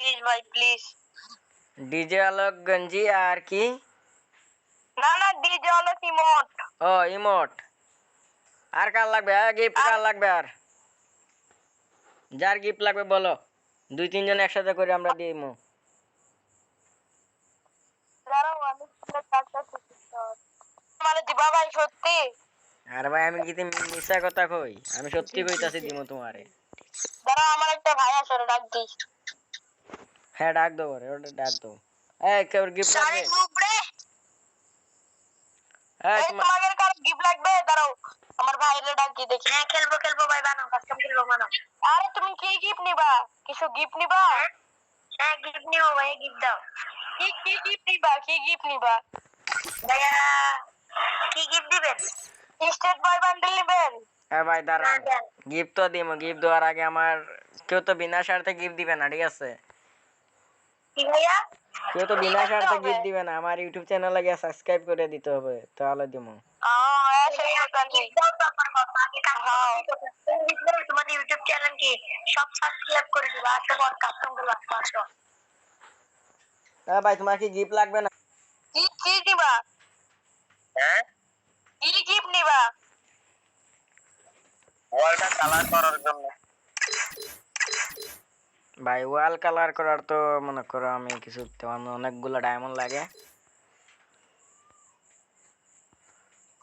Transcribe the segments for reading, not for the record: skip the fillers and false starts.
Please ভাই please. DJ আলোক গঞ্জি আর কি? না না ডিজে আলোক ইমোট। ও ইমোট। আর কার লাগবে? গিফট কার লাগবে? আর যার গিফট লাগবে বলো, 2-3 জন একসাথে করে আমরা দিমু। দাঁড়াও আমি মানে দিবা ভাই সত্যি? আর ভাই আমি কি মিছা কথা কই? আমি সত্যি কইতাছি দিমু তোমারে। দাঁড়াও আমার একটা ভাই আছে ওরে ডাক দিই। হ্যাঁ ডাক দাও রে, ওটা ডাক দাও। কেউ গিফট লাগবে? এই তোমাদের কার গিফট লাগবে? দাঁড়াও আমার ভাইরে ডাক দিই দেখি। হ্যাঁ খেলবো খেলবো ভাই, বানাও কাস্টম খেলবো বানাও। আরে তুমি কি গিফট নিবা? কিছু গিফট নিবা? হ্যাঁ গিফট নিবো ভাই, গিফট দাও। কি গিফট নিবা? কি গিফট নিবা ভাইয়া? কি গিফট দিবেন? স্টেট বয় বান্ডেল নিবেন? হ্যাঁ ভাই দাঁড়ান, গিফট তো দিমু। গিফট দেওয়ার আগে আমার কেউ তো বিনা শর্তে গিফট দিবে না, ঠিক আছে? কি ভাইয়া? কেউ তো বিনা শর্তে গিফট দিবে না, আমার ইউটিউব চ্যানেলে গিয়ে সাবস্ক্রাইব করে দিতে হবে, তাহলে দিমু। তোমার ইউটিউব চ্যানেল কি সব সাবস্ক্রাইব করে দিবা? আচ্ছা বল কাস্টম গুলো আসো। হ্যাঁ ভাই তোমার কি গিফট লাগবে না? কি দিবা? হ্যাঁ কি গিফট নিবা? ওয়ালটা কালার করার জন্য। ভাই ওয়াল কালার করার তো মনে করো আমি কিছু তেমন অনেকগুলো ডায়মন্ড লাগে।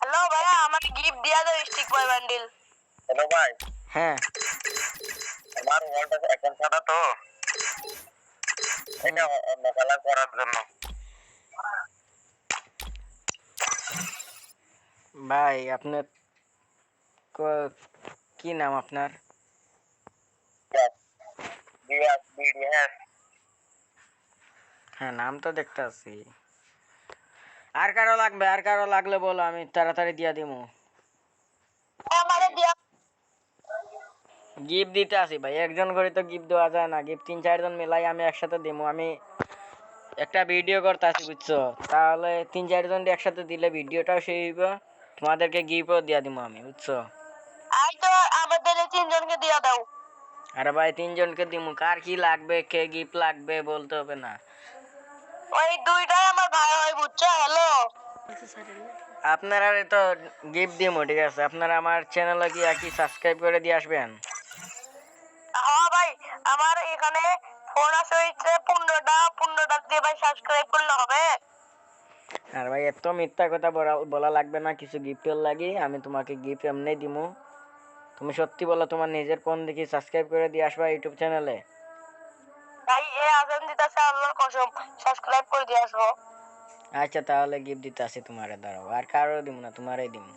হ্যালো ভাইয়া আমাকে গিফট দিয়া দাও স্টিক বয় বান্ডিল। হ্যালো ভাই। হ্যাঁ আমার ওয়ালটা এখন সাদা তো, এটা অন্য কালার করার জন্য। ভাই আপনার কি নাম আপনার? হ্যাঁ নাম তো দেখতে আছি। আর কারো লাগবে? আর কারো লাগলে বলো, আমি তাড়াতাড়ি দিয়া দিমু। আমারে দিয়া গিফট দিতে আসি ভাই, একজন করে তো গিফট দেওয়া যায় না। গিফট 3-4 জন মিলাই আমি একসাথে দিমু। আমি একটা ভিডিও করতে আসি বুঝছো, তাহলে 3-4 জন একসাথে দিলে ভিডিওটাও সেই হইব, তোমাদেরকে গিফটও দিয়া দিমু আমি, বুঝছো? আই তো আমাদের এই তিনজনকে দিয়া দাও। আরে ভাই 3 জনকে দিমু, কার কি লাগবে, কে গিফট লাগবে বলতে হবে না? ওই দুইটাই আমার ভাই হয় বুঝছো। হ্যালো আপনারা তো গিফট দিমু, ঠিক আছে? আপনারা আমার চ্যানেলে গিয়ে কি সাবস্ক্রাইব করে দিয়ে আসবেন? হ্যাঁ ভাই আমার এখানে ফোন আছে হচ্ছে 15টা দিয়ে ভাই সাবস্ক্রাইব করলে হবে। আর ভাই এত মিথ্যা কথা বলা লাগবে না, কিছু গিফটের লাগি আমি তোমাকে গিফট এমনি দিমু। তুমি সত্যি বলো, তোমার নিজের ফোন দেখি সাবস্ক্রাইব করে দিয়ে আসবা ইউটিউব চ্যানেলে। ভাই এ আজান দিতেছে আল্লাহর কসম সাবস্ক্রাইব করে দিয়ে আসবো। আচ্ছা তাহলে গিফট দিতে আসি তোমারে, দাঁড়াও। আর কারো দিমু না, তোমারই দিমু।